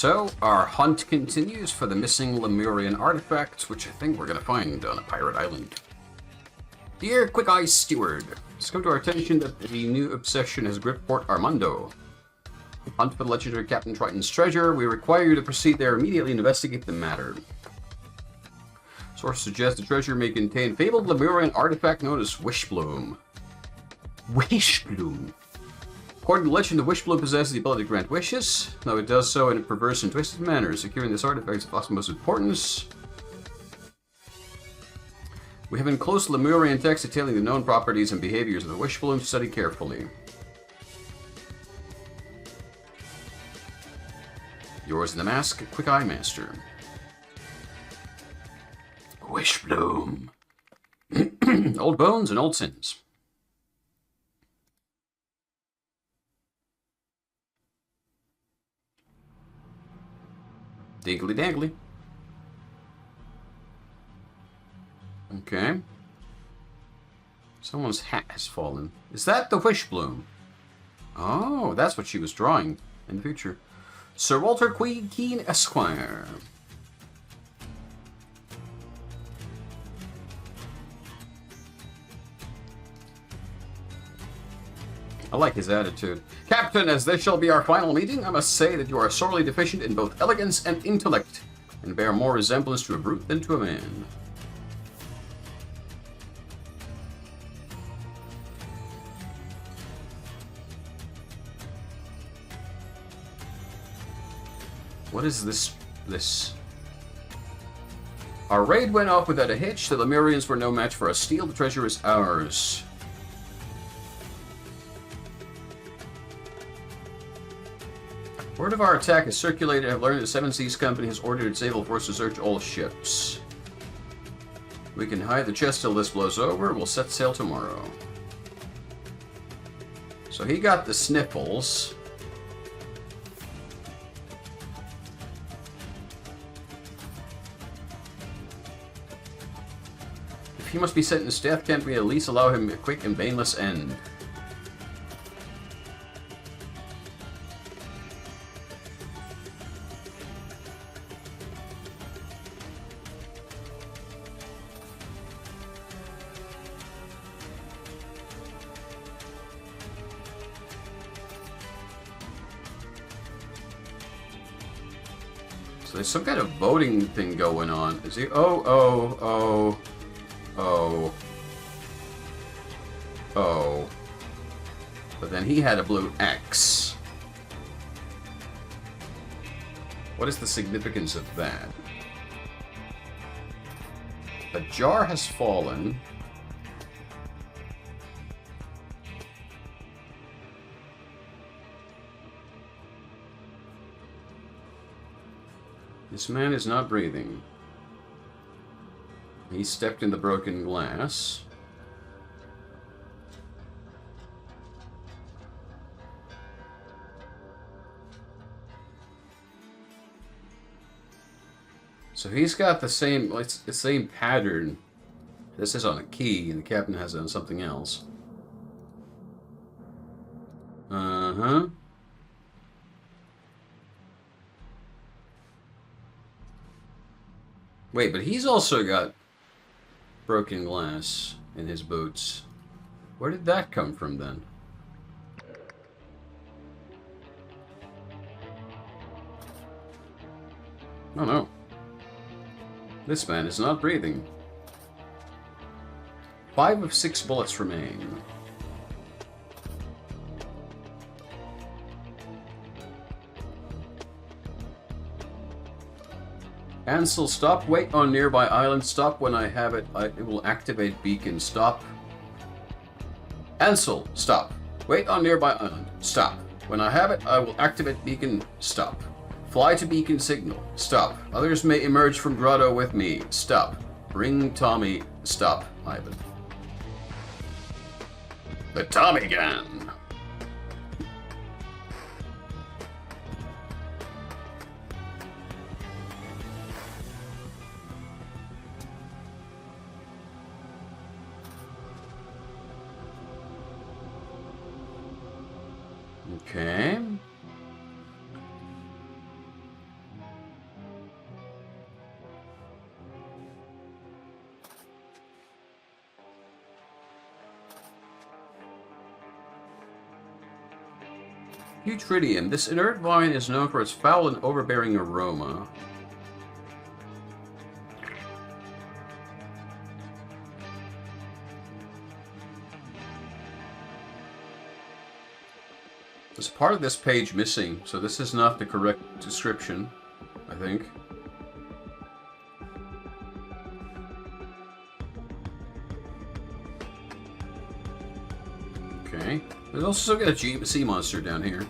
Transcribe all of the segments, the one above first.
So, our hunt continues for the missing Lemurian artifacts, which I think we're going to find on a pirate island. Dear Quick Eye Steward, it's come to our attention that the new obsession has gripped Port Armando. Hunt for the legendary Captain Triton's treasure. We require you to proceed there immediately and investigate the matter. Sources suggest the treasure may contain fabled Lemurian artifact known as Whishbloom. Whishbloom. According to legend, the Whishbloom possesses the ability to grant wishes, though it does so in a perverse and twisted manner. Securing this artifact is of utmost importance. We have enclosed Lemurian text detailing the known properties and behaviors of the Whishbloom. Study carefully. Yours in the mask, Quick Eye Master. Whishbloom. Old bones and old sins. Diggly dangly. Okay. Someone's hat has fallen. Is that the Whishbloom? Oh, that's what she was drawing in the future. Sir Walter Keane, Esquire. I like his attitude. Captain, as this shall be our final meeting, I must say that you are sorely deficient in both elegance and intellect, and bear more resemblance to a brute than to a man. What is this? Our raid went off without a hitch. The Lemurians were no match for us. Steal. The treasure is ours. Word of our attack is circulated. I've learned the Seven Seas Company has ordered its naval force to search all ships. We can hide the chest till this blows over. We'll set sail tomorrow. So he got the sniffles. If he must be sentenced to death, can't we at least allow him a quick and painless end? There's some kind of voting thing going on. Is he? Oh. But then he had a blue X. What is the significance of that? A jar has fallen. This man is not breathing. He stepped in the broken glass. So he's got the same, it's the same pattern. This is on a key, and the captain has it on something else. Uh-huh. Wait, but he's also got broken glass in his boots. Where did that come from then? Oh no. This man is not breathing. 5 of 6 bullets remain. Ansel, stop. Wait on nearby island. Stop when I have it. It will activate beacon. Stop. Ansel, stop. Wait on nearby island. Stop. When I have it, I will activate beacon. Stop. Fly to beacon signal. Stop. Others may emerge from grotto with me. Stop. Bring Tommy. Stop, Ivan. The Tommy gun. Okay. Eutridium. This inert vine is known for its foul and overbearing aroma. There's part of this page missing, so this is not the correct description, I think. Okay. There's also got a sea monster down here.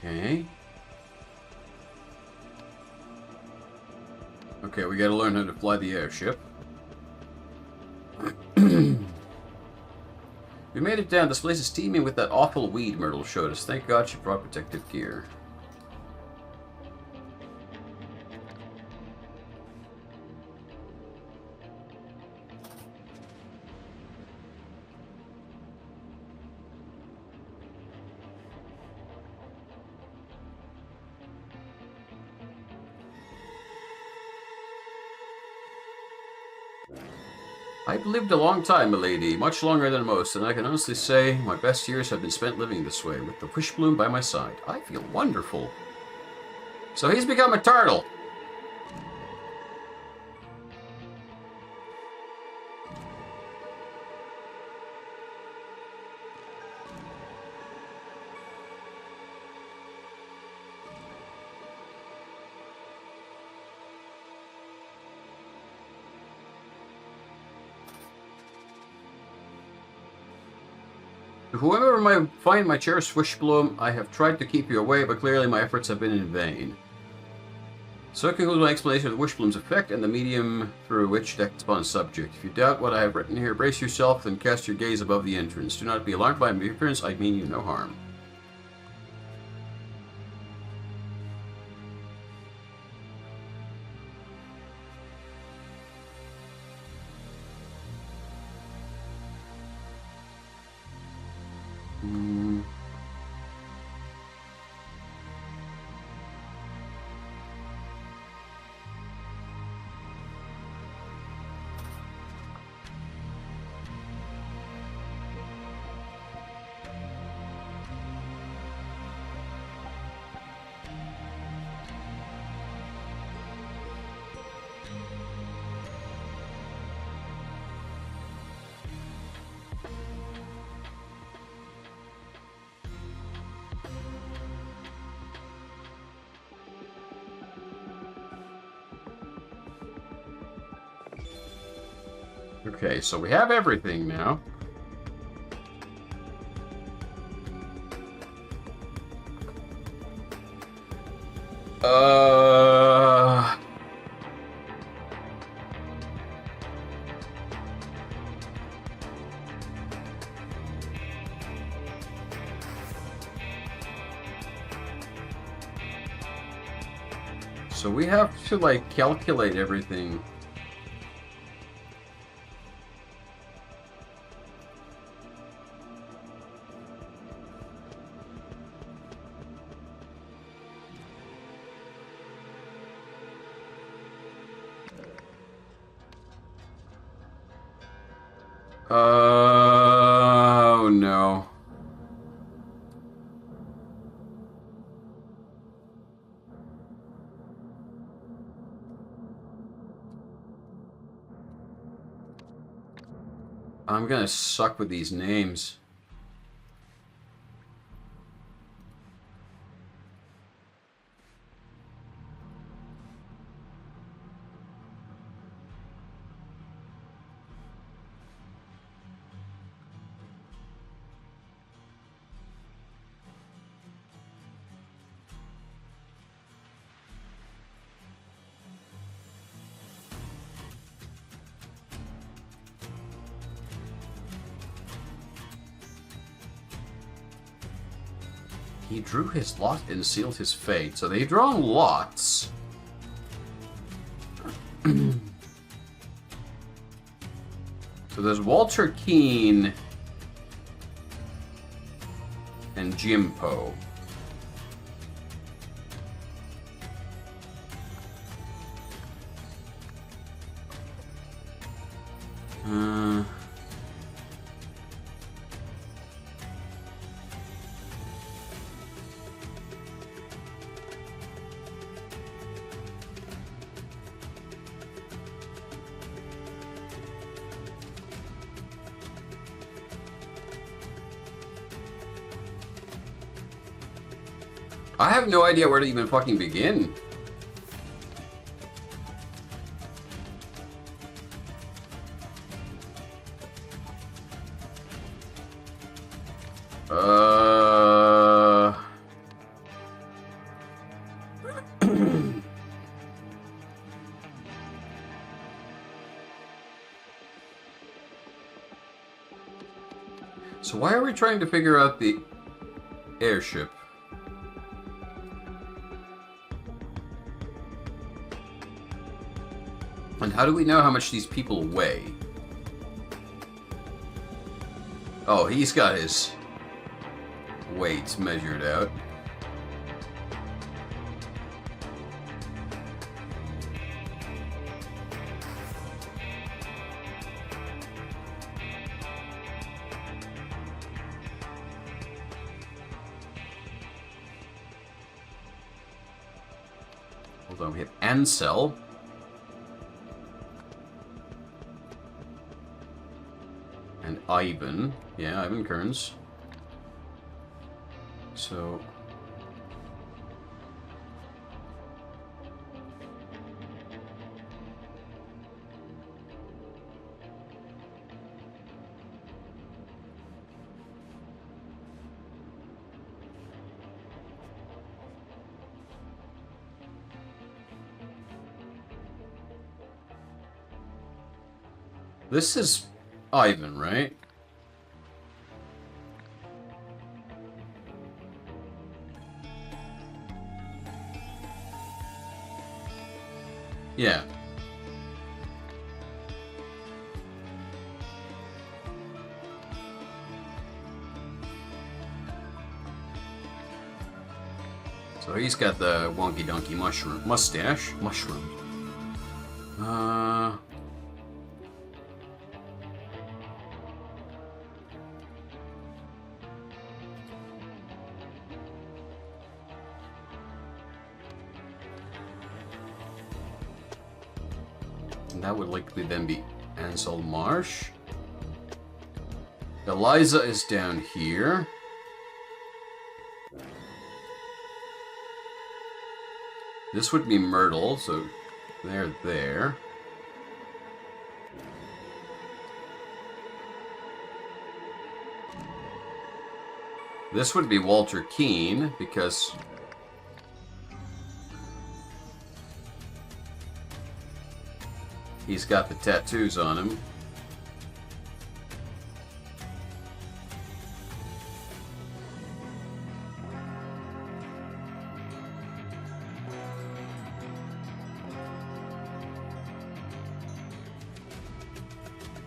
Okay. Okay, we gotta learn how to fly the airship. We made it down. This place is teeming with that awful weed Myrtle showed us. Thank God she brought protective gear. I've lived a long time, milady, much longer than most, and I can honestly say my best years have been spent living this way, with the Whishbloom by my side. I feel wonderful. So he's become a turtle. Whoever might find my cherished Whishbloom, I have tried to keep you away, but clearly my efforts have been in vain. So I conclude my explanation of the Whishbloom's effect and the medium through which it acts upon subject. If you doubt what I have written here, brace yourself and cast your gaze above the entrance. Do not be alarmed by my appearance, I mean you no harm. Okay, so we have everything now. So we have to, like, calculate everything. Oh, no. I'm gonna suck with these names. He drew his lot and sealed his fate. So they've drawn lots. So there's Walter Keane and Jimpo. I have no idea where to even fucking begin. So why are we trying to figure out the airship? And how do we know how much these people weigh? Oh, he's got his weights measured out. Hold on, we have Ansel. And Ivan. Yeah, Ivan Kearns. So... This is Ivan, right? Yeah. So he's got the wonky donkey mustache. And that would likely then be Ansel Marsh. Eliza is down here. This would be Myrtle, so they're there. This would be Walter Keane, because he's got the tattoos on him.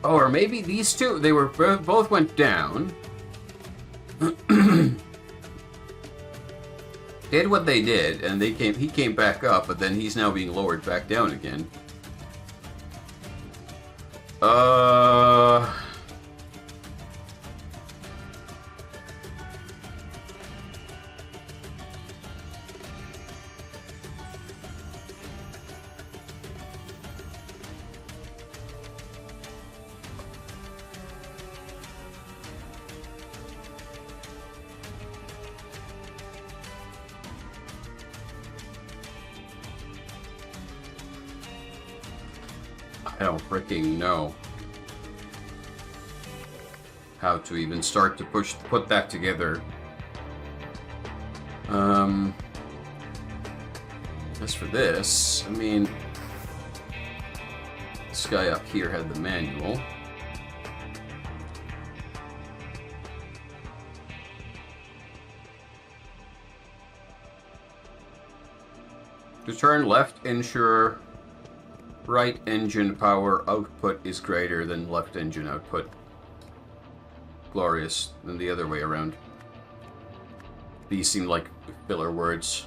Oh, or maybe these two, they were both went down. Did what they did, and he came back up, but then he's now being lowered back down again. I don't freaking know how to even start to put that together. As for this, I mean, this guy up here had the manual. To turn left, ensure right engine power output is greater than left engine output. Glorious than the other way around. These seem like filler words.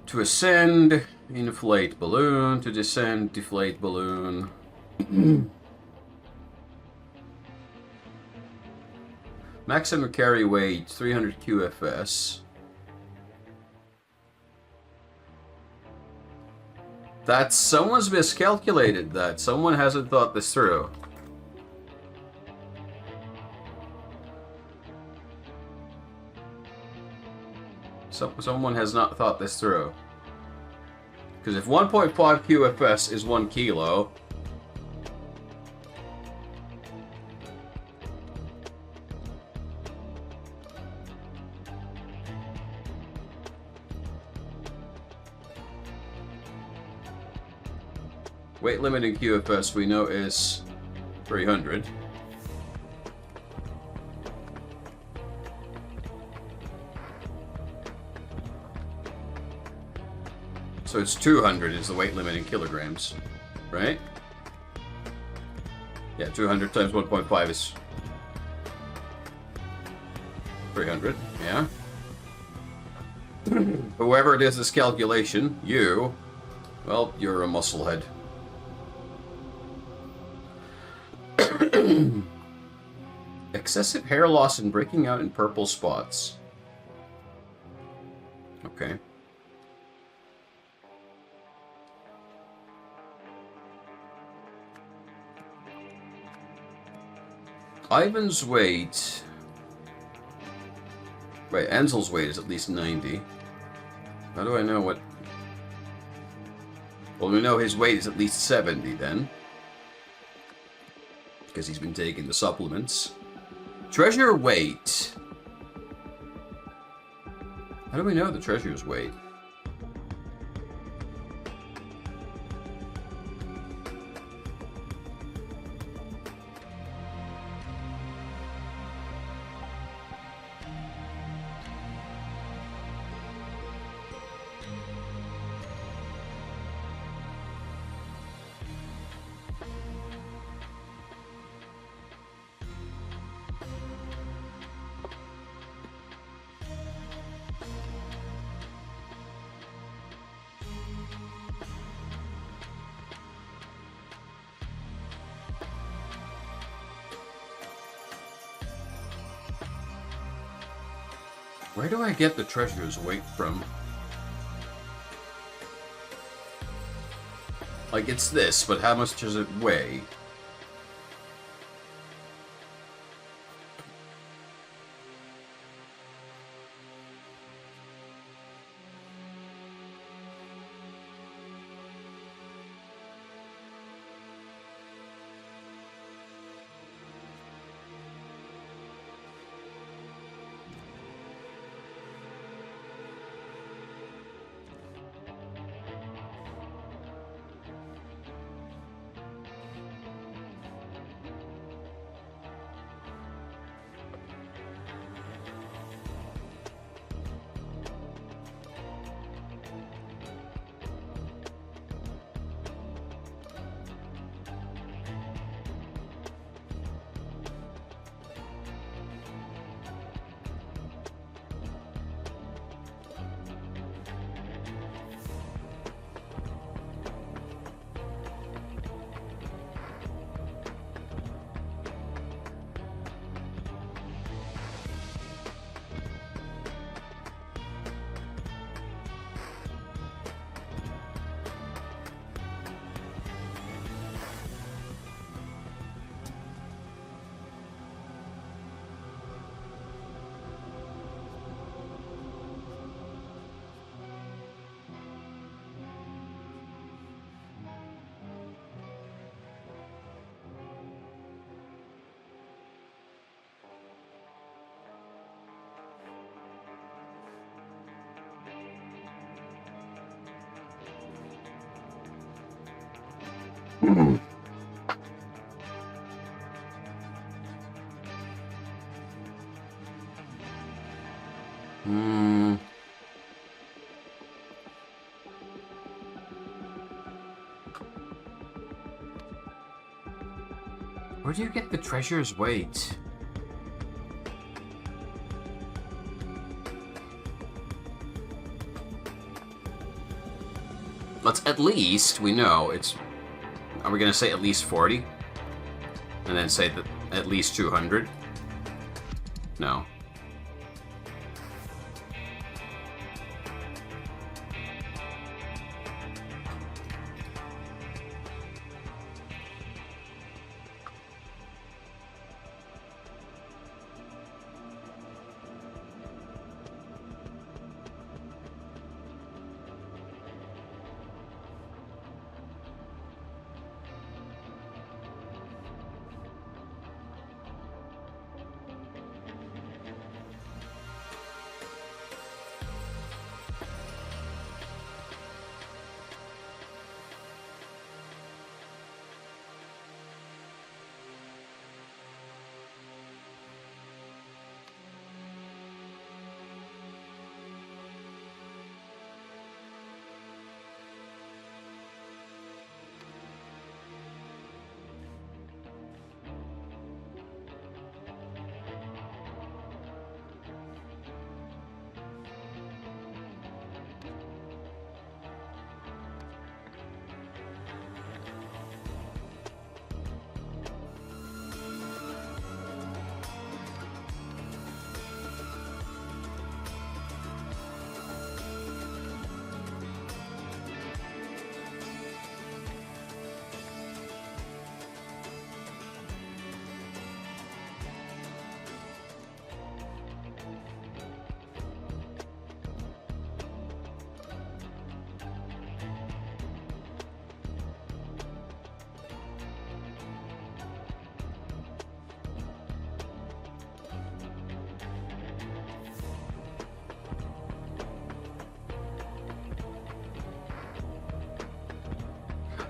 To ascend, inflate balloon. To descend, deflate balloon. Maximum carry weight, 300 QFS. That someone's miscalculated that. Someone hasn't thought this through. Someone has not thought this through. Because if 1.5 QFS is 1 kilo... Weight limit in QFS we know is 300. So it's 200 is the weight limit in kilograms, right? Yeah, 200 times 1.5 is 300, yeah. Whoever it is this calculation, you, well, you're a musclehead. Excessive hair loss and breaking out in purple spots. Okay. Ivan's weight... Right, Ansel's weight is at least 90. How do I know what... Well, we know his weight is at least 70 then. Because he's been taking the supplements. Treasure weight. How do we know the treasure's weight? Where do I get the treasure's weight from? Like, it's this, but how much does it weigh? Where do you get the treasure's weight? Let's at least, we know it's... Are we going to say at least 40? And then say that at least 200? No.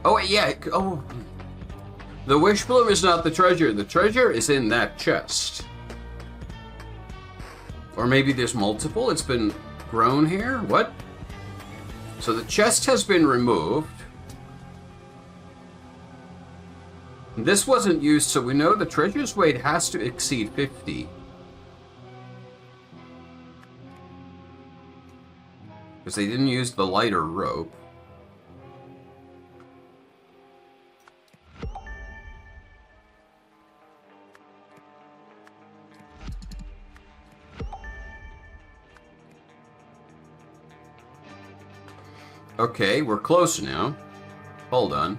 Oh, yeah. Oh. The Whishbloom is not the treasure. The treasure is in that chest. Or maybe there's multiple. It's been grown here. What? So the chest has been removed. This wasn't used, so we know the treasure's weight has to exceed 50. Because they didn't use the lighter rope. Okay, we're close now. Hold on.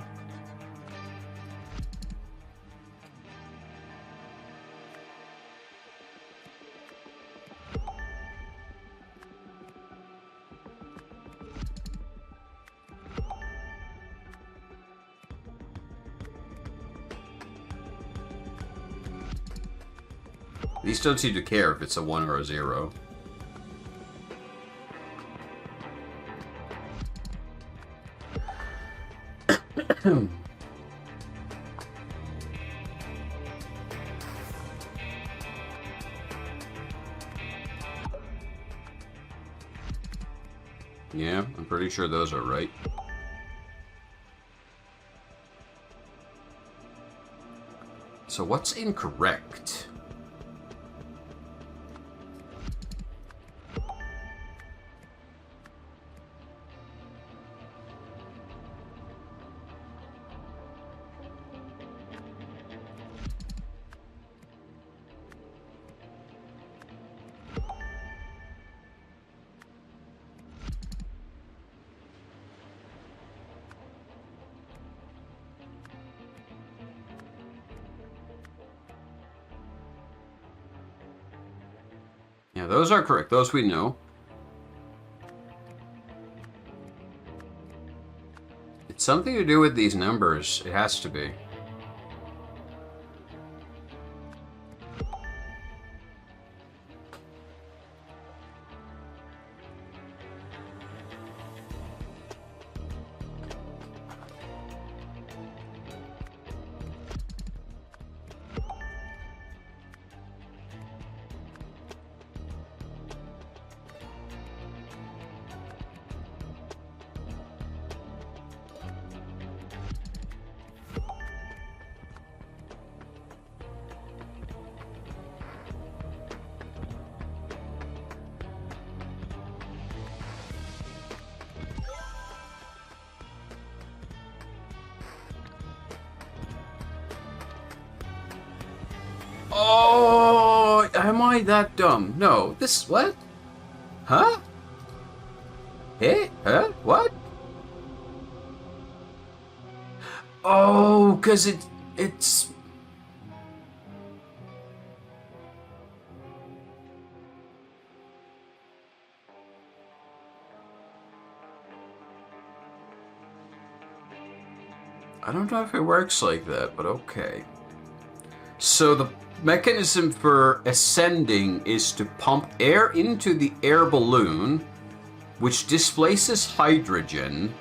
These don't seem to care if it's a 1 or a 0. Yeah, I'm pretty sure those are right. So what's incorrect? Yeah, those are correct. Those we know. It's something to do with these numbers. It has to be. Am I that dumb? No. This... What? Huh? Hey? Huh? What? Oh, because it's... I don't know if it works like that, but okay. So the mechanism for ascending is to pump air into the air balloon, which displaces hydrogen,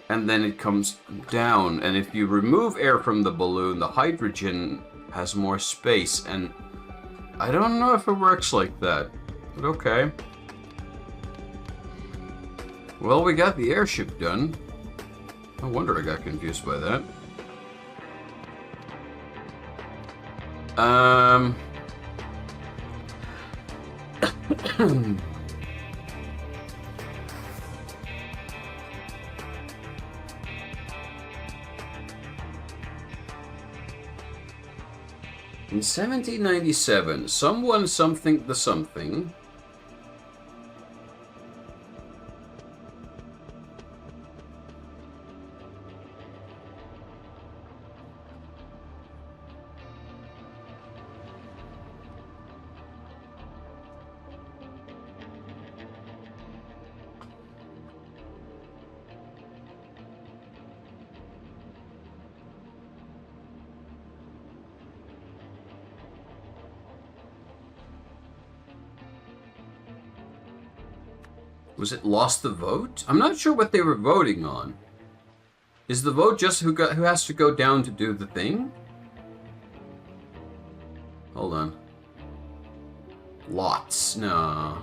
and then it comes down. And if you remove air from the balloon, the hydrogen has more space, and I don't know if it works like that, but okay. Well, we got the airship done. No wonder I got confused by that. In 1797, someone something the something. Was it lost the vote? I'm not sure what they were voting on. Is the vote just who has to go down to do the thing? Hold on. Lots. No.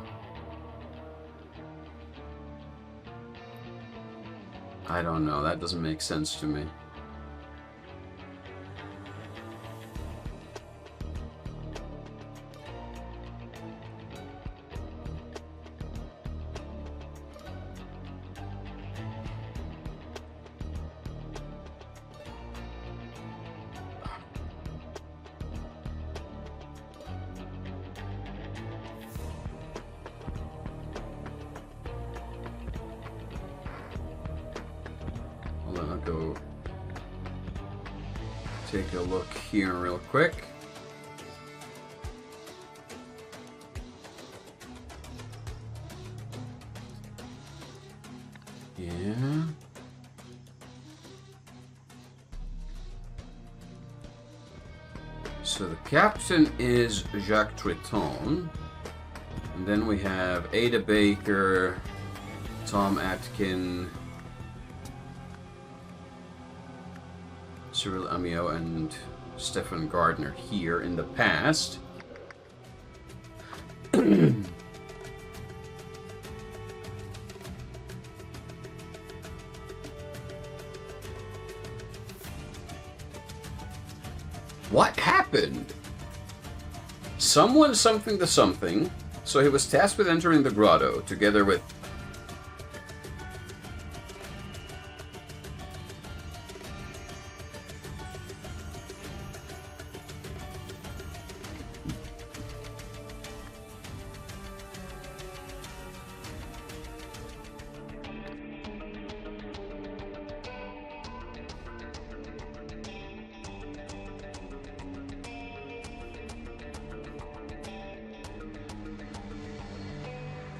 I don't know. That doesn't make sense to me. I'll go take a look here real quick. Yeah. So the captain is Jacques Triton. And then we have Ada Baker, Tom Atkin, Cyril Amiot, and Stefan Gardner here in the past. What happened? Someone something to something. So he was tasked with entering the grotto together with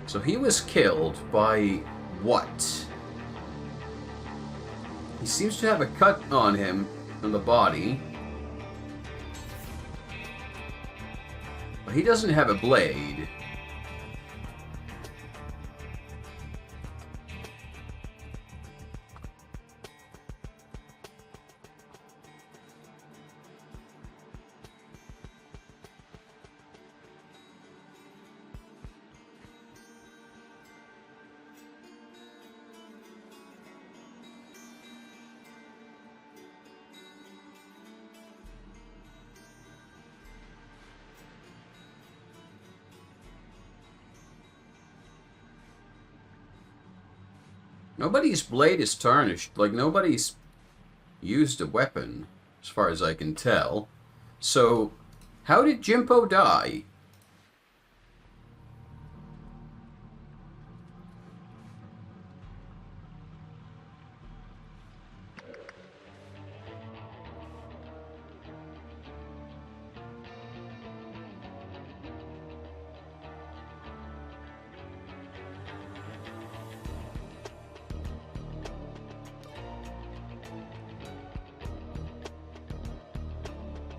So he was killed by what? He seems to have a cut on him on the body. But he doesn't have a blade. Nobody's blade is tarnished. Like, nobody's used a weapon, as far as I can tell. So, How did Jimpo die?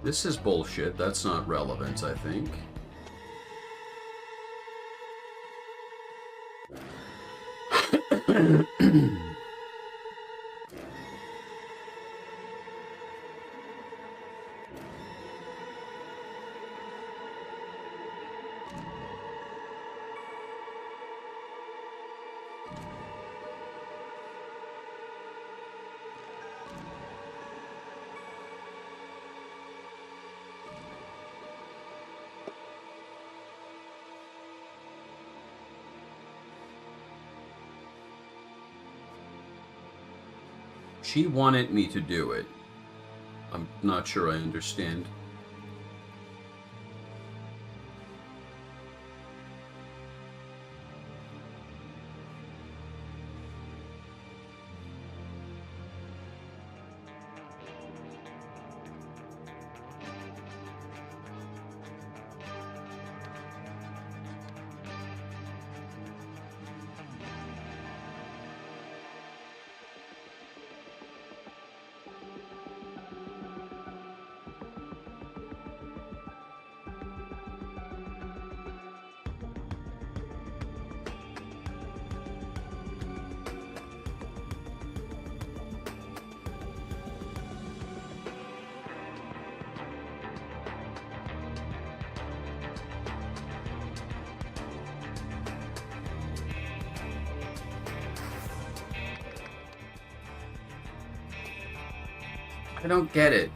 This is bullshit. That's not relevant, I think. She wanted me to do it. I'm not sure I understand. I don't get it.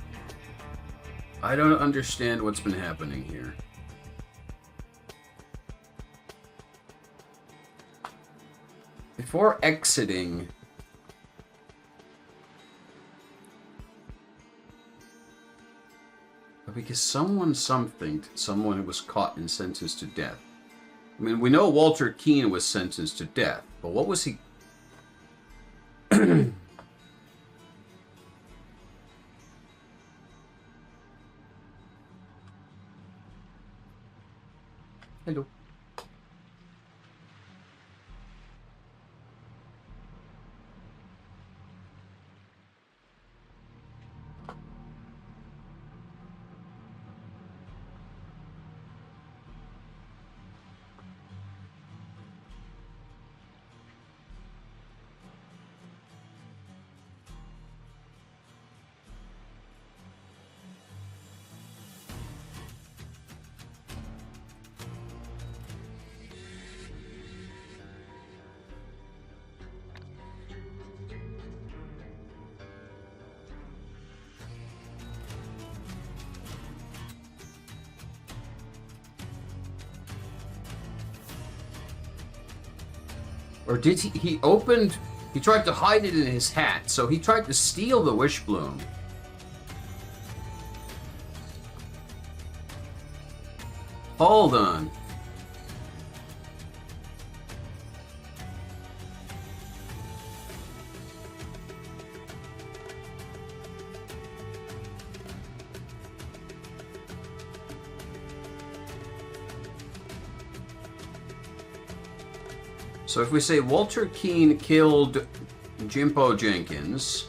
I don't understand what's been happening here. Before exiting... Because someone who was caught and sentenced to death. I mean, we know Walter Keane was sentenced to death, but what was he... Hello. Or did he opened... He tried to hide it in his hat, so he tried to steal the Whishbloom. Hold on. So if we say Walter Keane killed Jimpo Jenkins,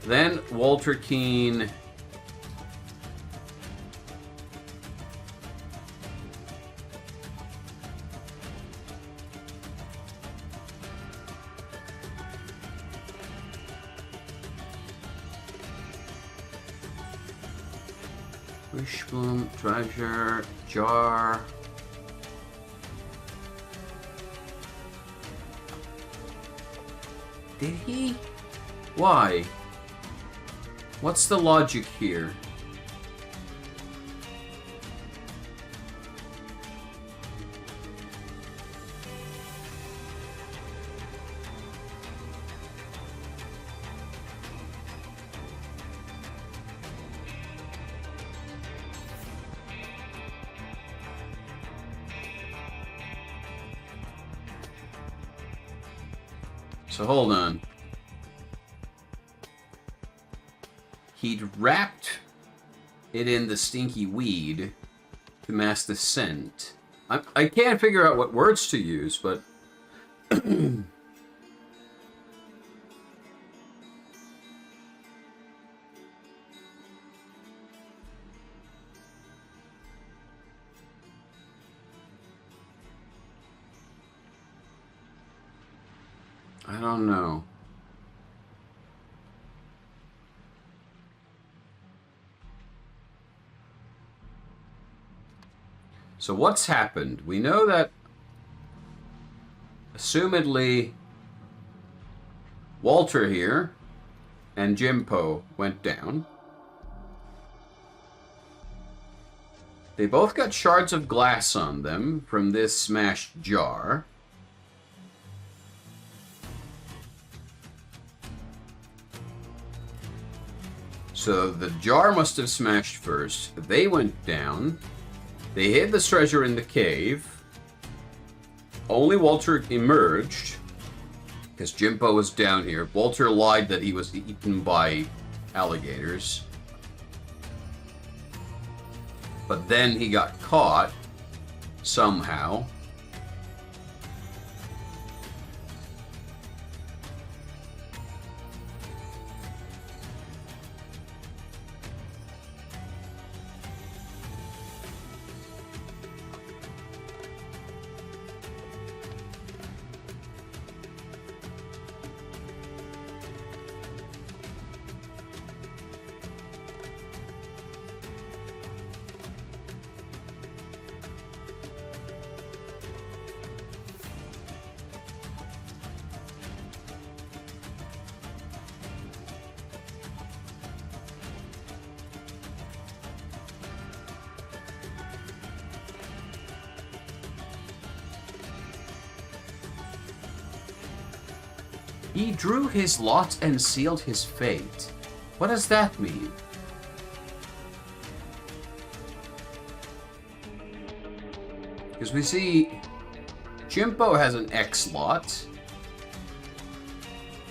then Walter Keane... Whishbloom, treasure, jar... Did he? Why? What's the logic here? So hold on. He'd wrapped it in the stinky weed to mask the scent. I can't figure out what words to use, but... I don't know. So what's happened? We know that, assumedly, Walter here and Jimpo went down. They both got shards of glass on them from this smashed jar. So the jar must have smashed first. They went down. They hid the treasure in the cave. Only Walter emerged, because Jimpo was down here. Walter lied that he was eaten by alligators. But then he got caught, somehow. He drew his lot and sealed his fate. What does that mean? Because we see Jimpo has an X lot.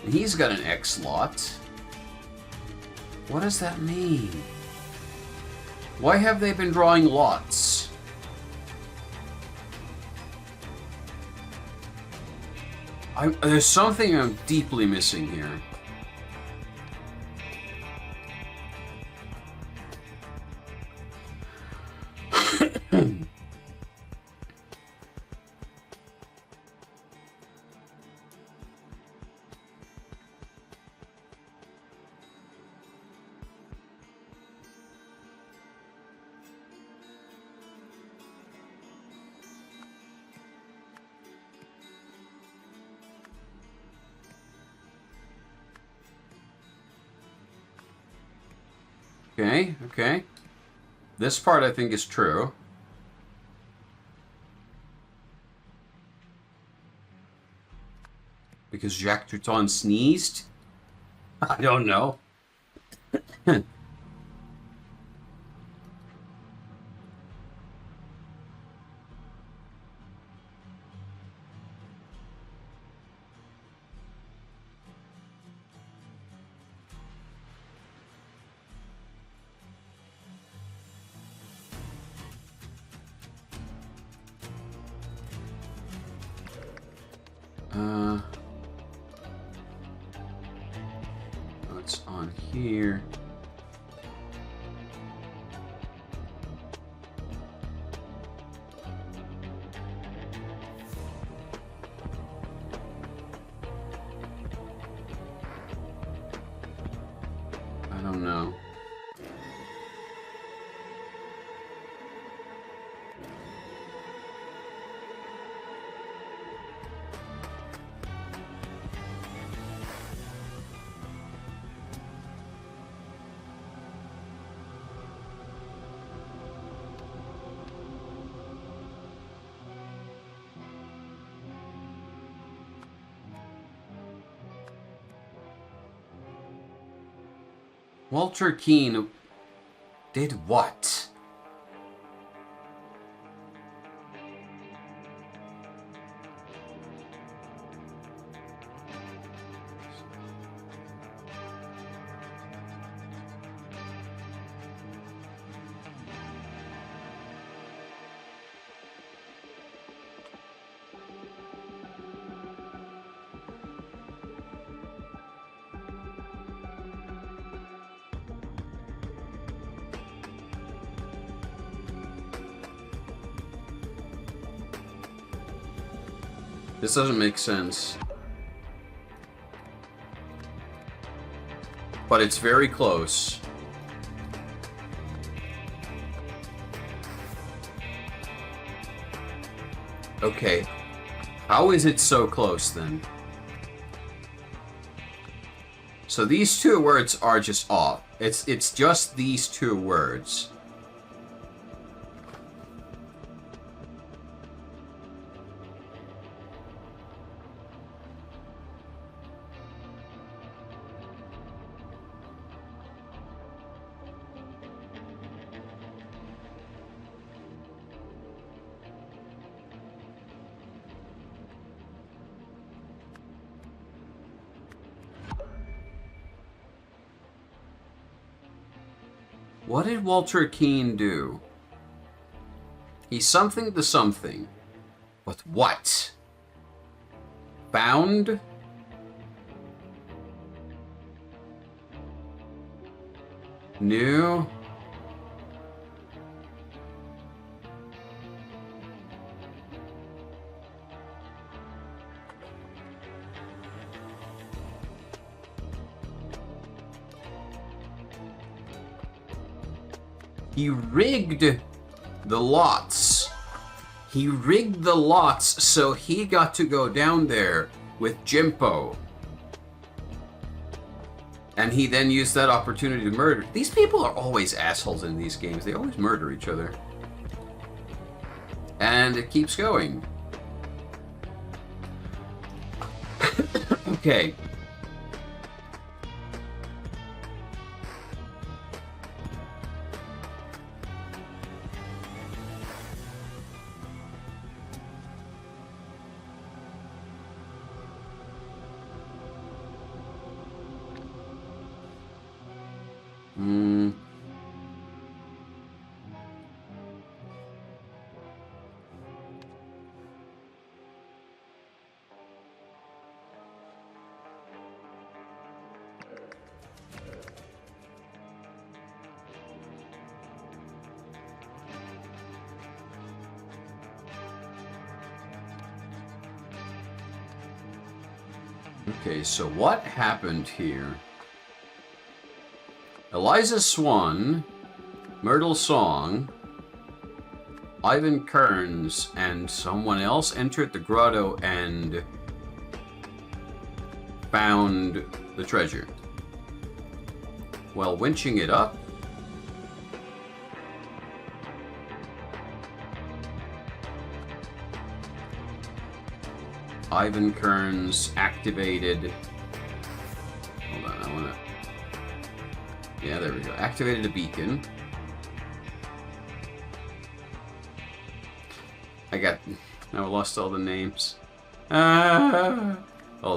And he's got an X lot. What does that mean? Why have they been drawing lots? There's something I'm deeply missing here. Okay. This part I think is true. Because Jacques Touton sneezed? I don't know. What's on here? I don't know. Walter Keane did what? This doesn't make sense. But it's very close. Okay. How is it so close then? So these two words are just off. It's just these two words. What did Walter Keane do? He's something to something. But what? Found? New? He rigged the lots. He rigged the lots so he got to go down there with Jimpo. And he then used that opportunity to murder. These people are always assholes in these games. They always murder each other. And it keeps going. Okay. Okay, so what happened here? Eliza Swan, Myrtle Song, Ivan Kearns, and someone else entered the grotto and found the treasure. While winching it up, Ivan Kearns activated... Hold on, I wanna... Yeah, there we go. Activated a beacon. Now I lost all the names. Hold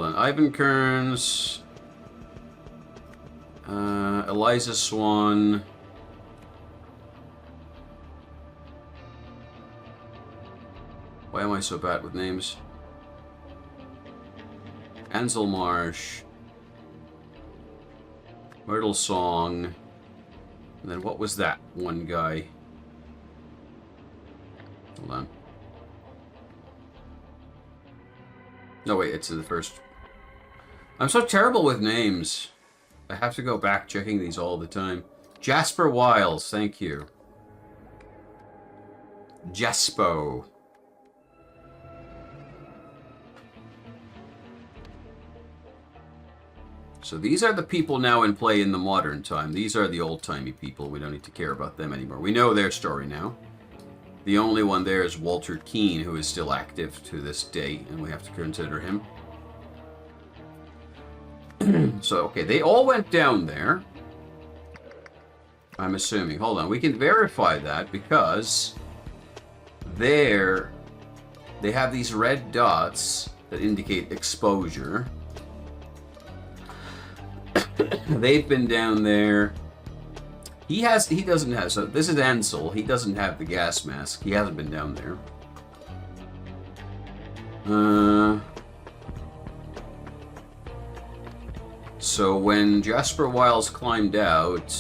on. Ivan Kearns. Eliza Swan. Why am I so bad with names? Ansel Marsh, Myrtle Song, and then what was that one guy? Hold on. No, wait, it's the first. I'm so terrible with names. I have to go back checking these all the time. Jasper Wiles, thank you. Jaspo. So these are the people now in play in the modern time. These are the old-timey people. We don't need to care about them anymore. We know their story now. The only one there is Walter Keane, who is still active to this day, and we have to consider him. So, okay, they all went down there. I'm assuming. Hold on, we can verify that because there they have these red dots that indicate exposure. They've been down there. He doesn't have, so this is Ansel. He doesn't have the gas mask. He hasn't been down there. So when Jasper Wiles climbed out,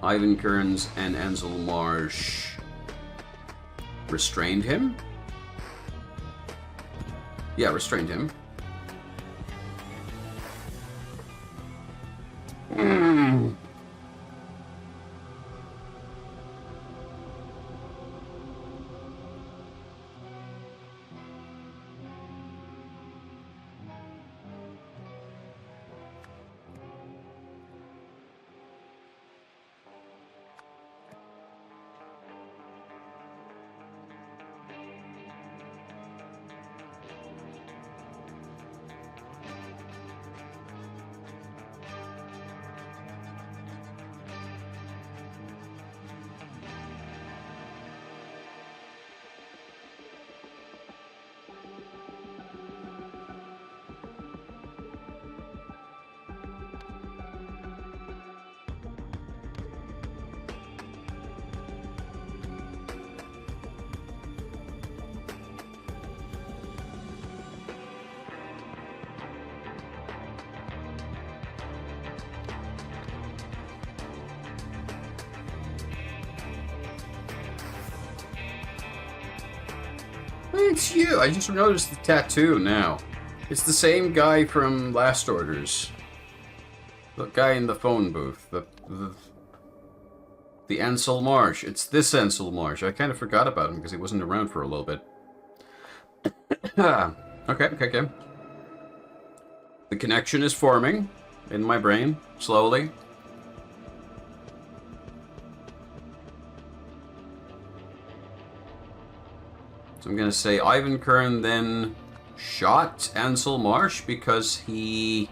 Ivan Kearns and Ansel Marsh restrained him. Yeah, restrained him. It's you! I just noticed the tattoo now. It's the same guy from Last Orders. The guy in the phone booth. The Ansel Marsh. It's this Ansel Marsh. I kind of forgot about him because he wasn't around for a little bit. Okay. The connection is forming in my brain, slowly. So I'm going to say Ivan Kern then shot Ansel Marsh because he...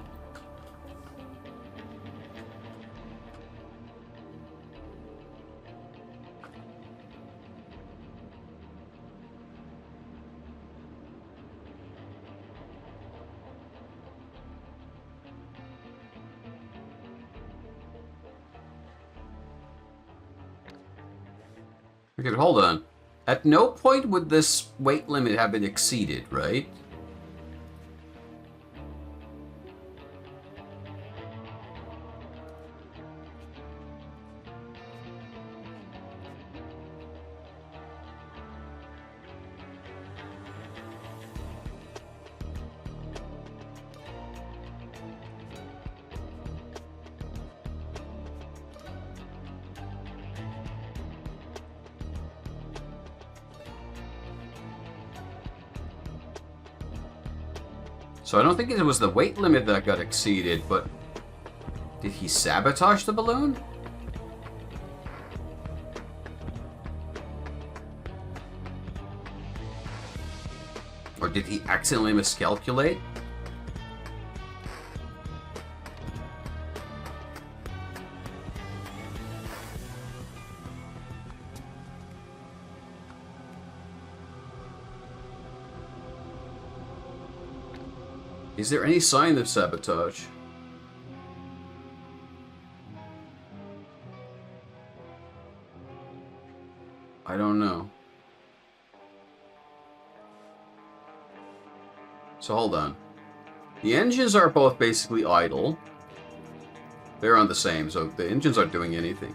Okay, but hold on. At no point would this weight limit have been exceeded, right? So I don't think it was the weight limit that got exceeded, but did he sabotage the balloon? Or did he accidentally miscalculate? Is there any sign of sabotage? I don't know. So hold on. The engines are both basically idle. They're on the same, so the engines aren't doing anything.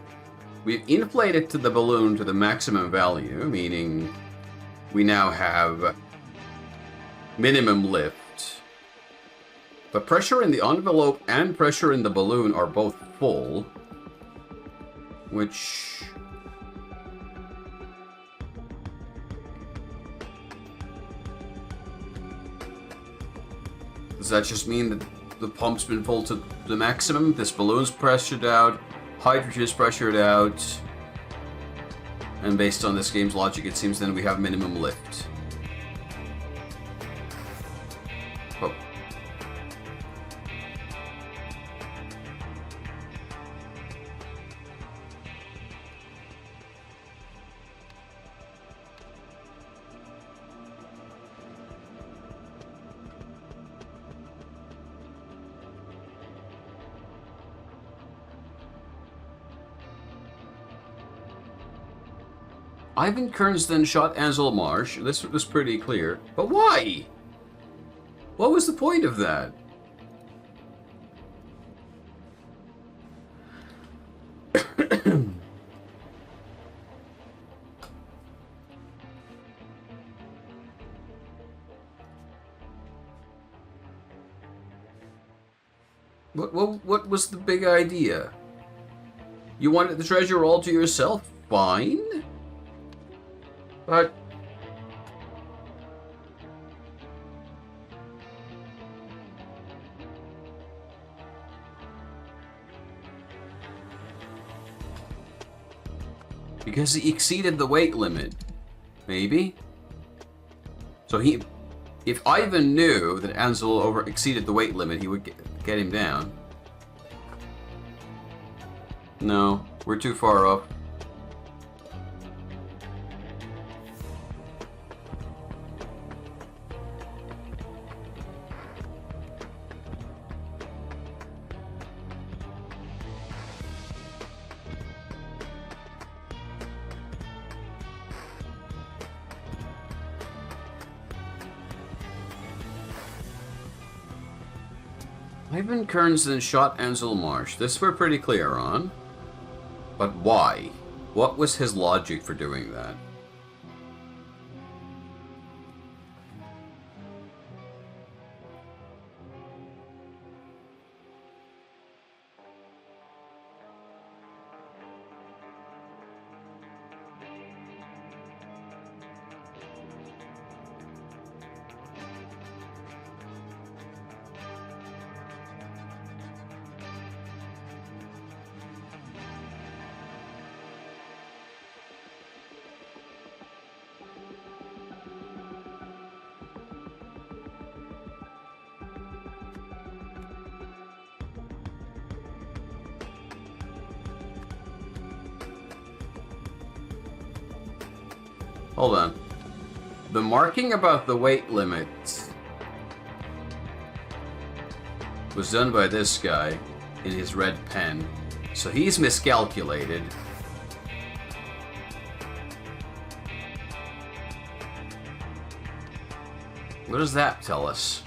We've inflated the balloon to the maximum value, meaning we now have minimum lift. But pressure in the envelope and pressure in the balloon are both full, which... Does that just mean that the pump's been full to the maximum? This balloon's pressured out, hydrogen is pressured out, and based on this game's logic, it seems then we have minimum lift. Oh. Ivan Kearns then shot Ansel Marsh. This was pretty clear. But why? What was the point of that? What was the big idea? You wanted the treasure all to yourself? Fine. But... because he exceeded the weight limit. Maybe? So he... if Ivan knew that Ansel exceeded the weight limit, he would get him down. No, we're too far up. Ivan Kearns then shot Ansel Marsh. This we're pretty clear on. But why? What was his logic for doing that? Hold on. The marking about the weight limit was done by this guy in his red pen. So he's miscalculated. What does that tell us?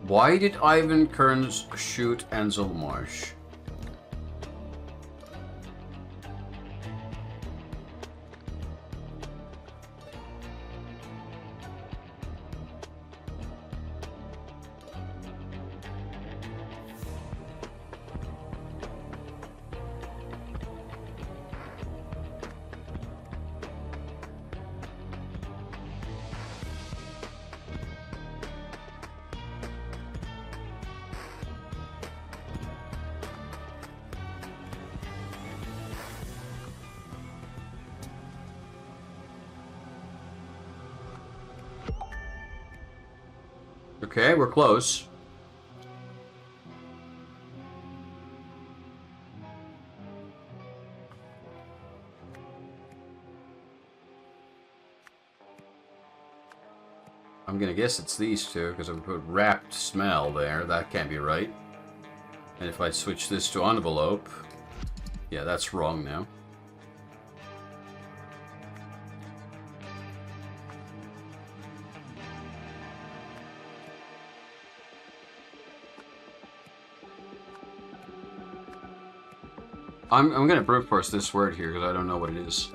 Why did Ivan Kearns shoot Ansel Marsh? Okay, we're close. I'm gonna guess it's these two, because I put wrapped smell there. That can't be right. And if I switch this to envelope... yeah, that's wrong now. I'm gonna brute force this word here, because I don't know what it is.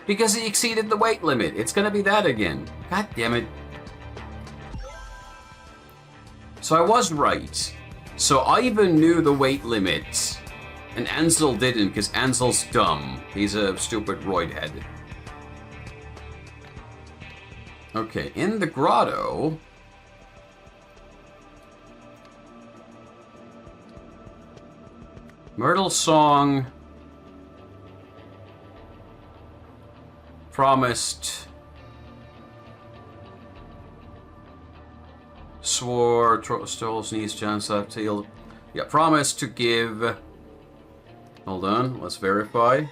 Because he exceeded the weight limit. It's gonna be that again. God damn it. So I was right. So Ivan knew the weight limit. And Ansel didn't, because Ansel's dumb. He's a stupid roid head. Okay, in the grotto... Myrtle Song... promised... swore... stole, sneezed, chance, tail... Yeah, promised to give... Hold on, let's verify.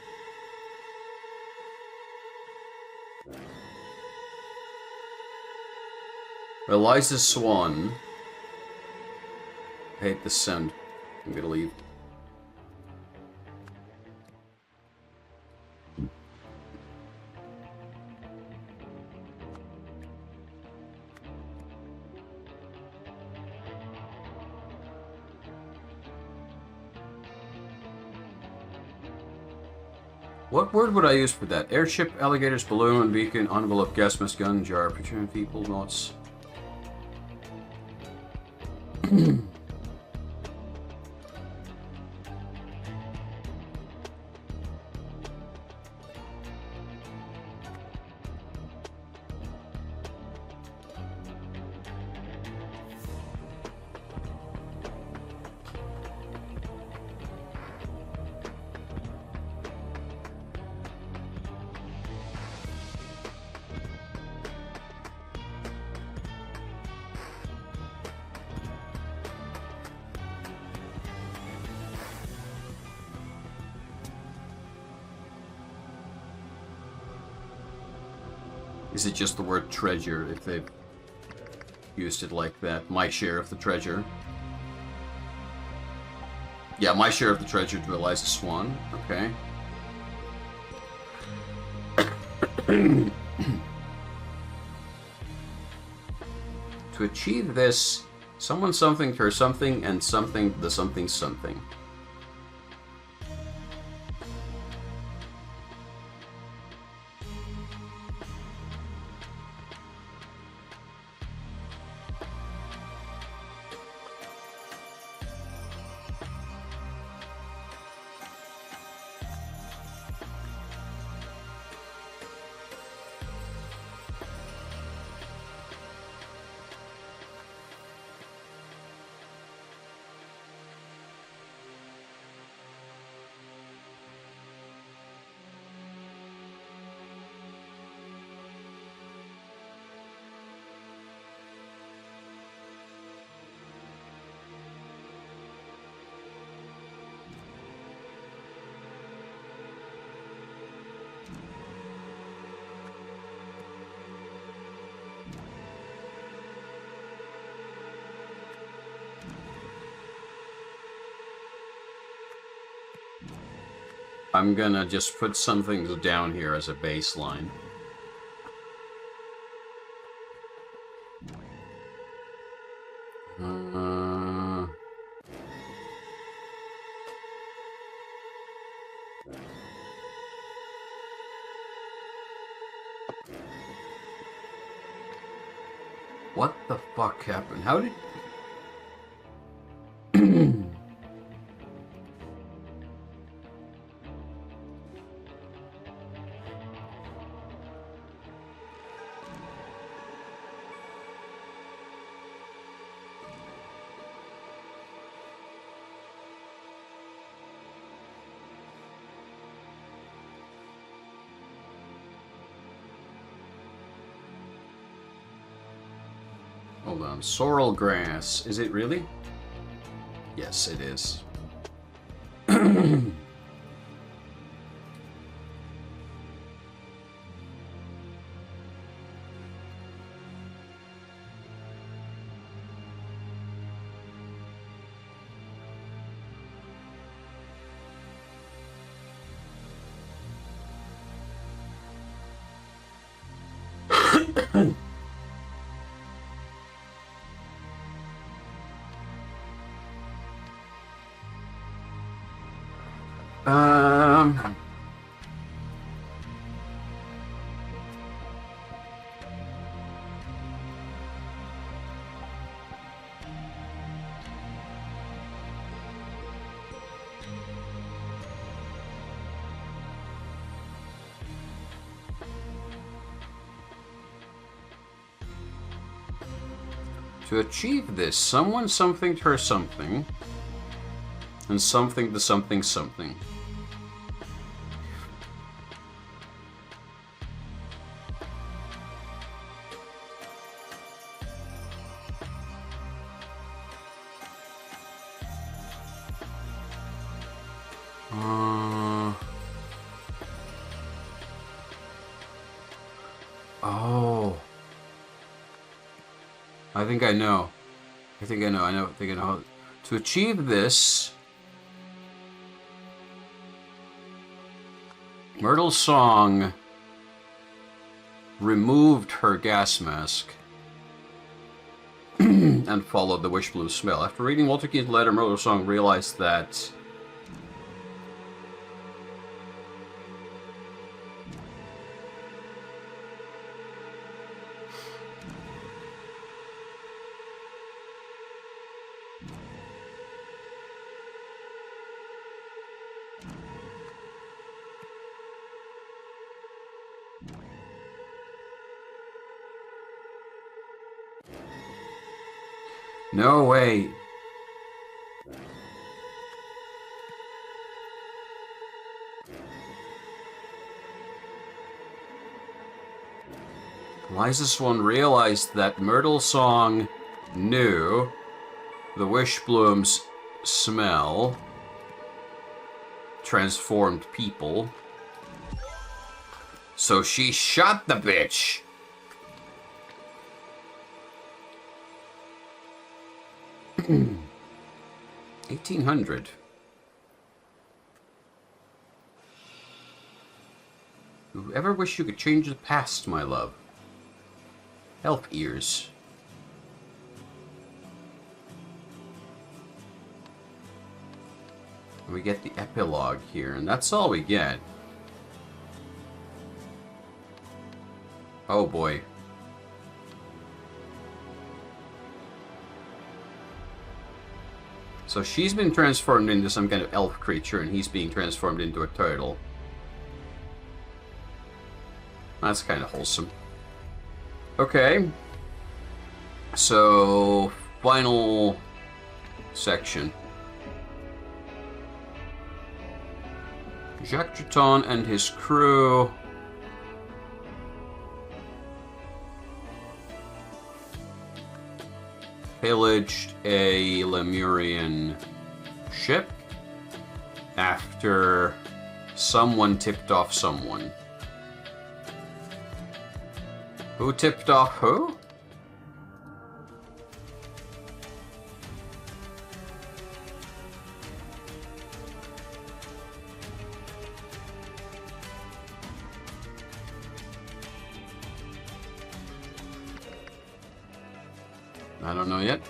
Eliza Swan. I hate this sound. I'm gonna leave. What word would I use for that? Airship, alligators, balloon, beacon, envelope, gas mask, gun, jar, picture of people, notes. Is it just the word treasure if they've used it like that? My share of the treasure. Yeah, my share of the treasure to Eliza Swan. Okay. To achieve this, someone something to her something and something the something something. I'm gonna just put something down here as a baseline. What the fuck happened? How did... Hold on. Sorrel grass. Is it really? Yes, it is. To achieve this, someone something to her something, and something to something something. Oh. I think I know. I think I know. To achieve this, Myrtle's song removed her gas mask and followed the Whishbloom smell. After reading Walter Keen's letter, Myrtle's song realized that no way. Liza Swan realized that Myrtle's song knew the Wishbloom's smell transformed people. So she shot the bitch. $1,800. You ever wish you could change the past, my love? Elf ears. We get the epilogue here, and that's all we get. Oh boy. So she's been transformed into some kind of elf creature, and he's being transformed into a turtle. That's kind of wholesome. Okay. So, final section. Jacques Triton and his crew pillaged a Lemurian ship after someone tipped off someone. Who tipped off who? I don't know yet.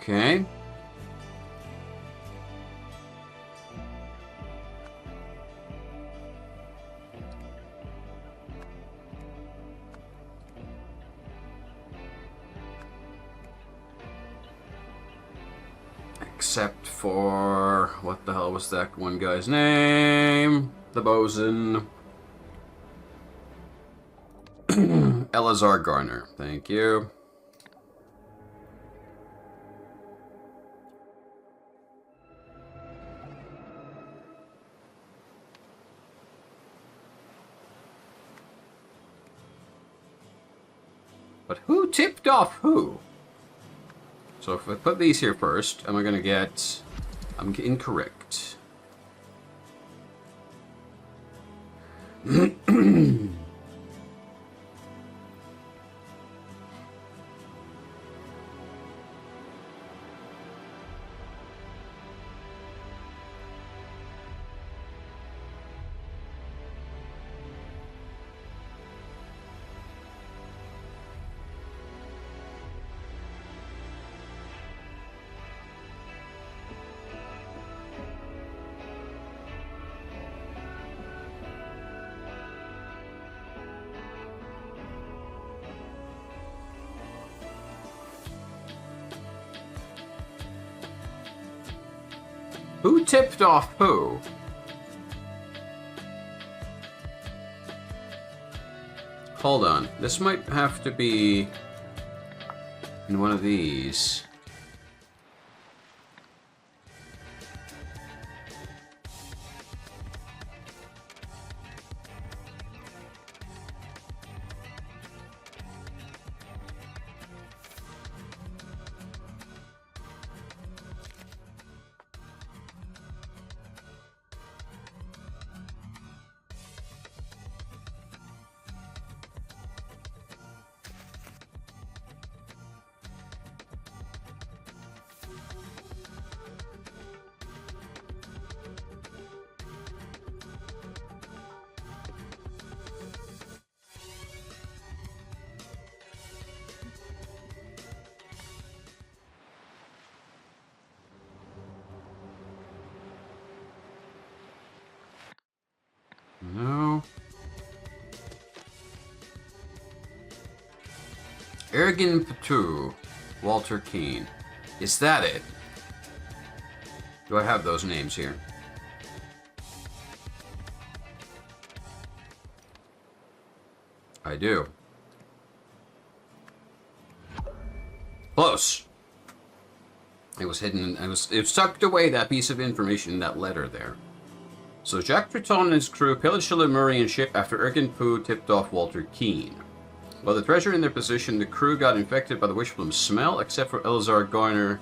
Okay. Except for... what the hell was that one guy's name? The bosun. Elazar Garner. Thank you. But who tipped off who? So if I put these here first, am I going to get... I'm incorrect. Who tipped off who? Hold on. This might have to be in one of these. No. Ergin Patu, Walter Keane. Is that it? Do I have those names here? I do. Close. It was hidden. It was tucked away, that piece of information in that letter there. So Jacques Triton and his crew pillaged the Lemurian ship after Ergin Poo tipped off Walter Keane. While the treasure in their possession, the crew got infected by the Whishbloom smell, except for Elazar Garner.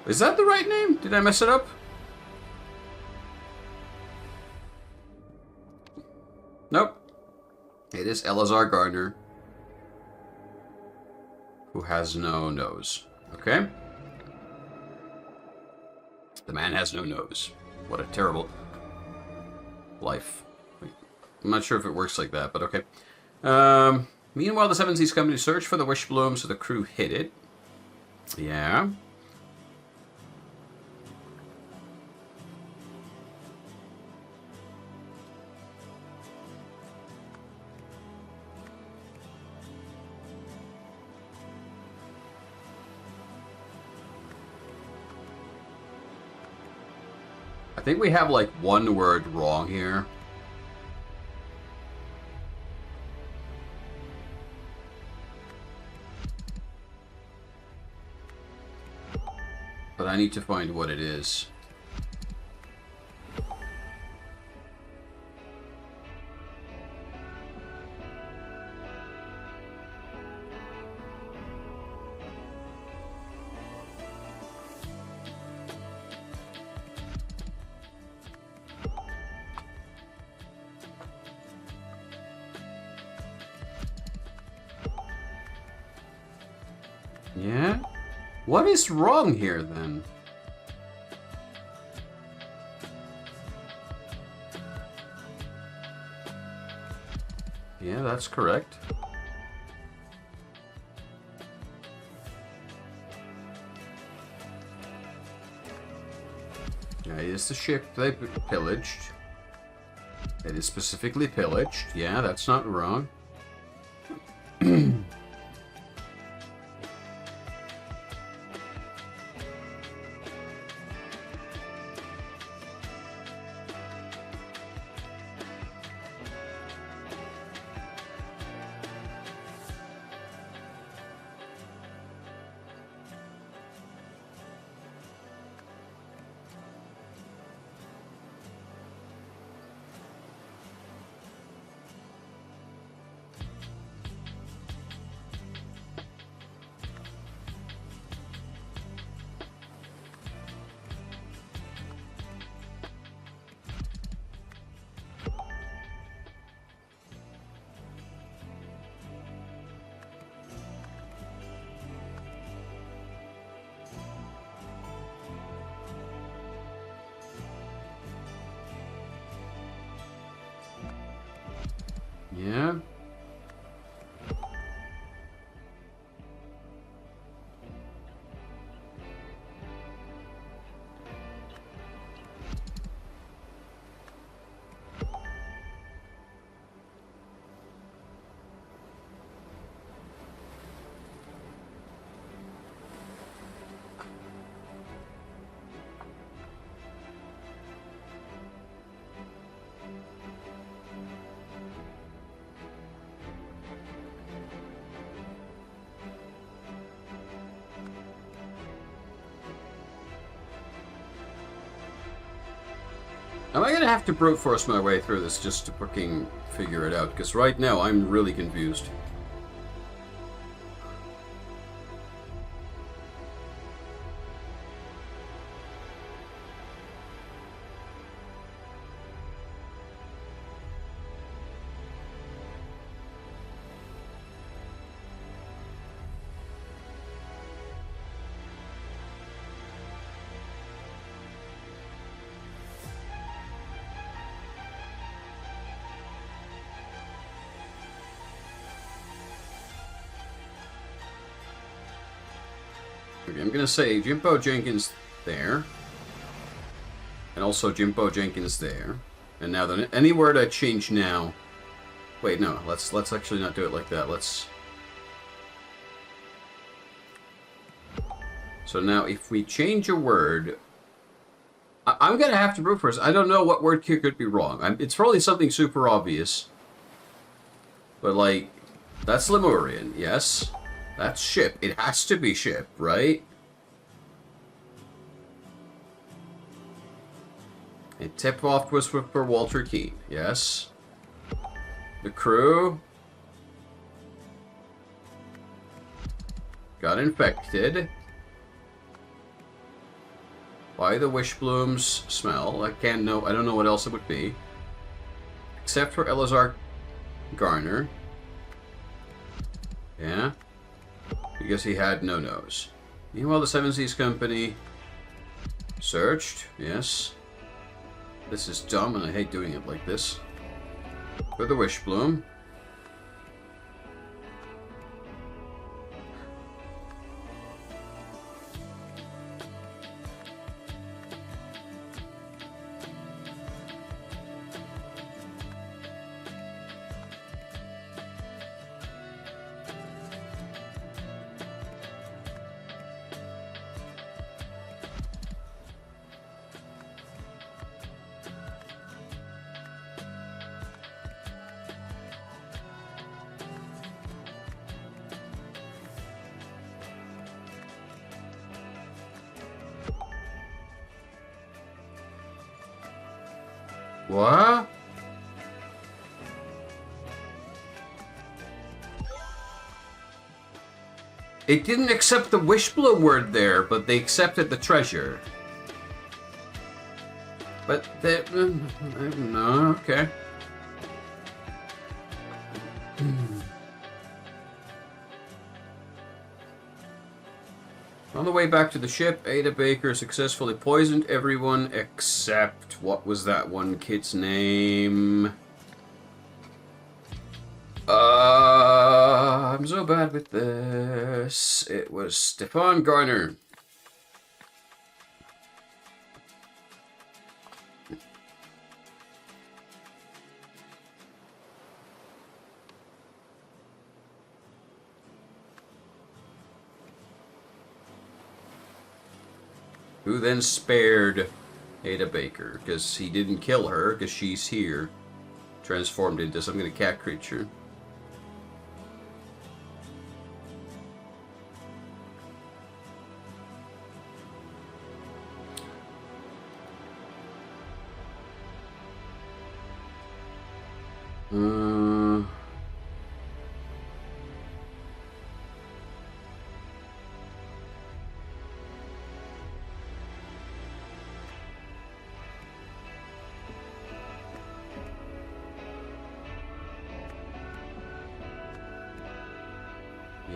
Is that the right name? Did I mess it up? Nope. It is Elazar Gardner, who has no nose. Okay? The man has no nose. What a terrible life. I'm not sure if it works like that, but okay. Meanwhile, the Seven Seas Company searched for the Whishbloom, so the crew hid it. Yeah. I think we have like one word wrong here. But I need to find what it is. Yeah? What is wrong here, then? Yeah, that's correct. Yeah, it is the ship they pillaged. It is specifically pillaged. Yeah, that's not wrong. Yeah. Am I gonna have to brute force my way through this just to fucking figure it out? Because right now I'm really confused. Okay, I'm gonna say Jimbo Jenkins there. And also Jimbo Jenkins there. And now then any word I change now. Wait, no, let's actually not do it like that. Let's. So now if we change a word, I'm gonna have to prove first. I don't know what word here could be wrong. It's probably something super obvious. But like, that's Lemurian, yes. That's ship. It has to be ship, right? And tip-off was for Walter Keane, yes. The crew got infected by the Whishbloom's smell. I don't know what else it would be. Except for Elazar Garner. Yeah. Because he had no nose. Meanwhile, the Seven Seas Company searched. Yes. This is dumb, and I hate doing it like this. For the Whishbloom. What? It didn't accept the Whishbloom word there, but they accepted the treasure. But they... no, okay. On the way back to the ship, Ada Baker successfully poisoned everyone except... what was that one kid's name? I'm so bad with this. It was Stefan Garner. Who then spared Ada Baker, because he didn't kill her, because she's here, transformed into some kind of cat creature.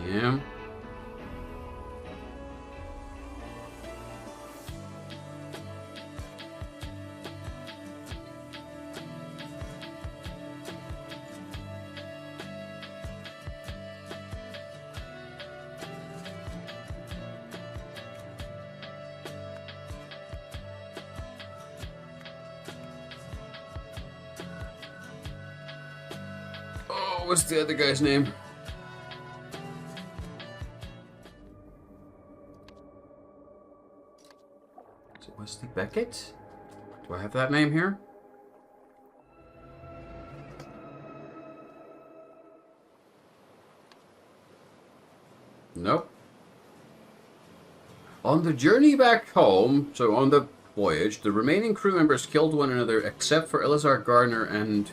Yeah. What was the other guy's name? Is it Wesley Beckett? Do I have that name here? Nope. On the journey back home, so on the voyage, the remaining crew members killed one another except for Eleazar Gardner and...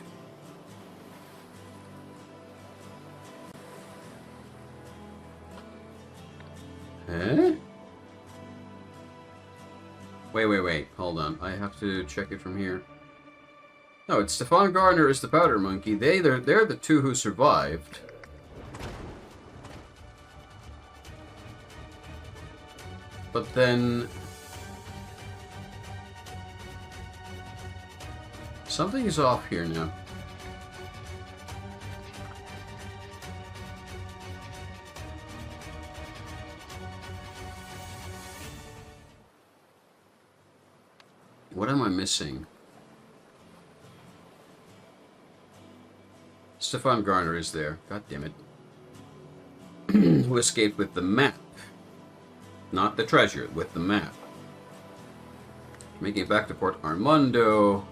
Huh? Wait. Hold on. I have to check it from here. No, it's Stefan Gardner is the powder monkey. They're the two who survived. But then... something is off here now. What am I missing? Stefan Garner is there. God damn it. Who escaped with the map. Not the treasure, with the map. Making it back to Port Armando.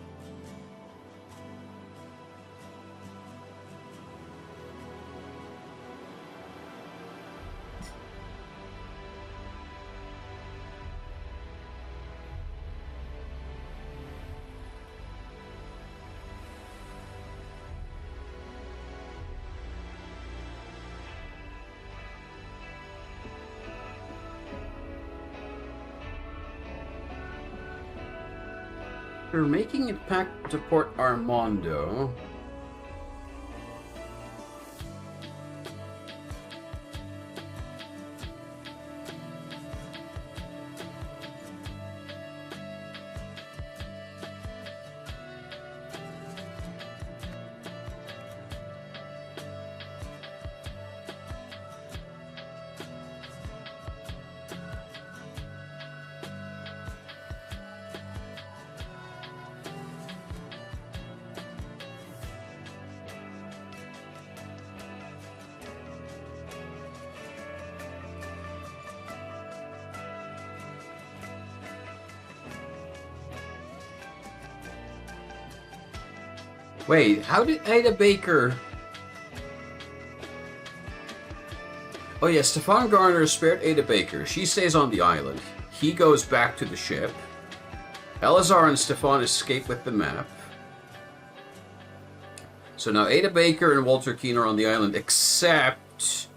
We're making it back to Port Armando. Wait, how did Ada Baker... Oh yeah, Stefan Garner spared Ada Baker. She stays on the island. He goes back to the ship. Eleazar and Stefan escape with the map. So now Ada Baker and Walter Keane are on the island, except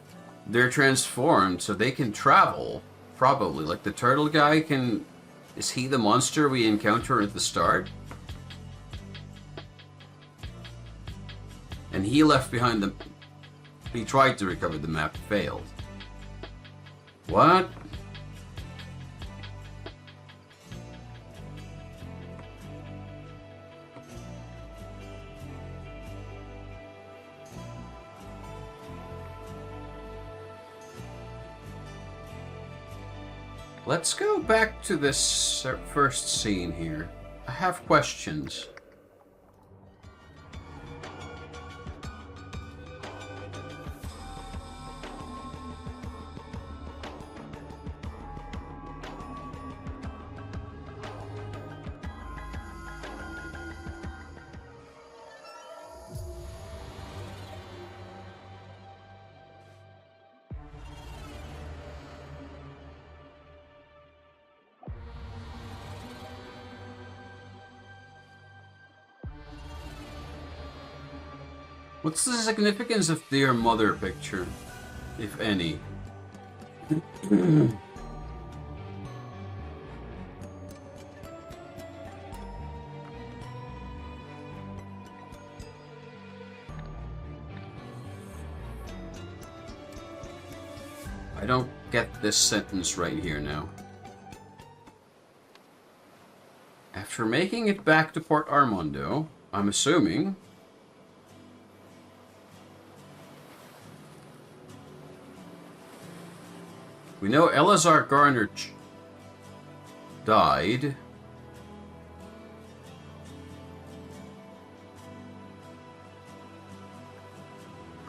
they're transformed, so they can travel. Probably. Like the turtle guy can... Is he the monster we encounter at the start? And he left behind the... He tried to recover the map, failed. What? Let's go back to this first scene here. I have questions. What's the significance of Dear Mother picture, if any? I don't get this sentence right here now. After making it back to Port Armando, I'm assuming... We know Eleazar Garner died.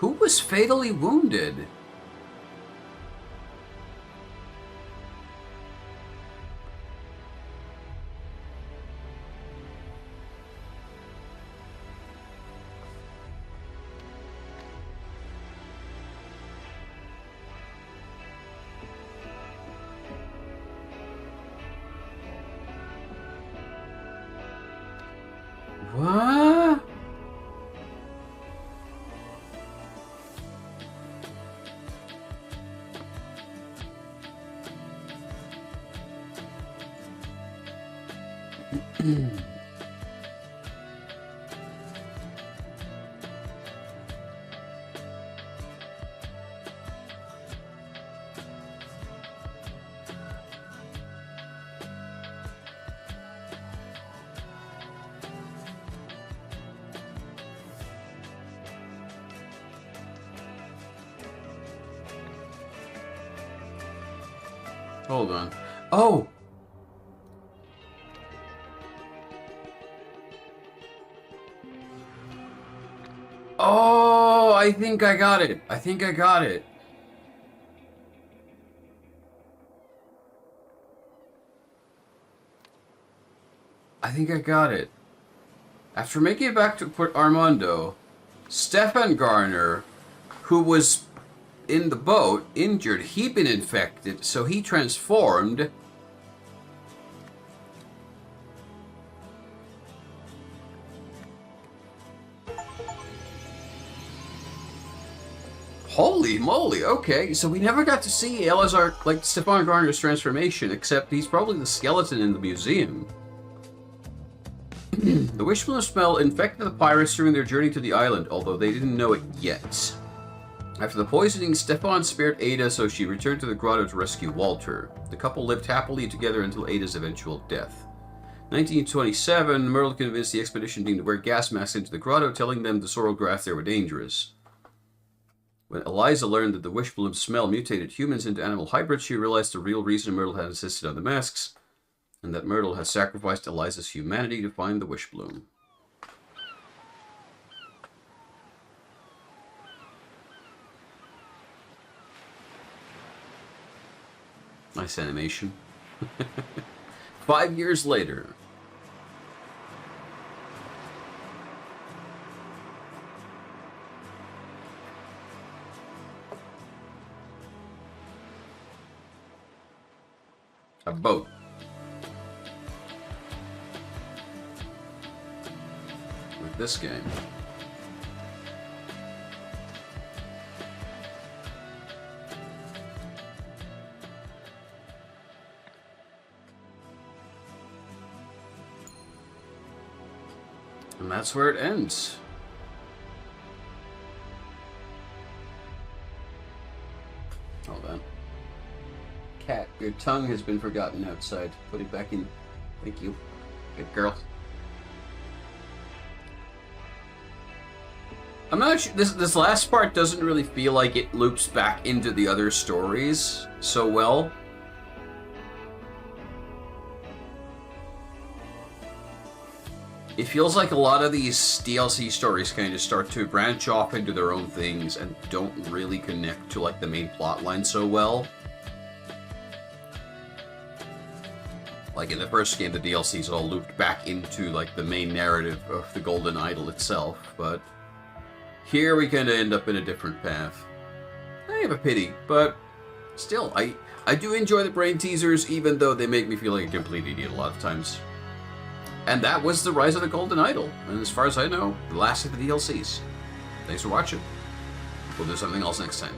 Who was fatally wounded? What? Hold on. Oh! Oh, I think I got it. I think I got it. I think I got it. After making it back to Port Armando, Stefan Garner, who was in the boat, injured, he'd been infected, so he transformed. Holy moly, okay, so we never got to see Elazar, like, Stefan Garner's transformation, except he's probably the skeleton in the museum. The Whishbloom smell infected the pirates during their journey to the island, although they didn't know it yet. After the poisoning, Stefan spared Ada, so she returned to the grotto to rescue Walter. The couple lived happily together until Ada's eventual death. 1927, Merle convinced the expedition team to wear gas masks into the grotto, telling them the sorrel grass there were dangerous. When Eliza learned that the Whishbloom smell mutated humans into animal hybrids, she realized the real reason Myrtle had insisted on the masks, and that Myrtle had sacrificed Eliza's humanity to find the Whishbloom. Nice animation. 5 years later. A boat. With this game. And that's where it ends. Hold on. Cat, your tongue has been forgotten outside. Put it back in. Thank you. Good girl. I'm not sure. This last part doesn't really feel like it loops back into the other stories so well. It feels like a lot of these DLC stories kind of start to branch off into their own things and don't really connect to like the main plotline so well. Like in the first game, the DLCs all looped back into like the main narrative of the Golden Idol itself, but here we kind of end up in a different path. I have a pity, but still, I do enjoy the brain teasers, even though they make me feel like a complete idiot a lot of times. And that was the Rise of the Golden Idol, and as far as I know, the last of the DLCs. Thanks for watching. We'll do something else next time.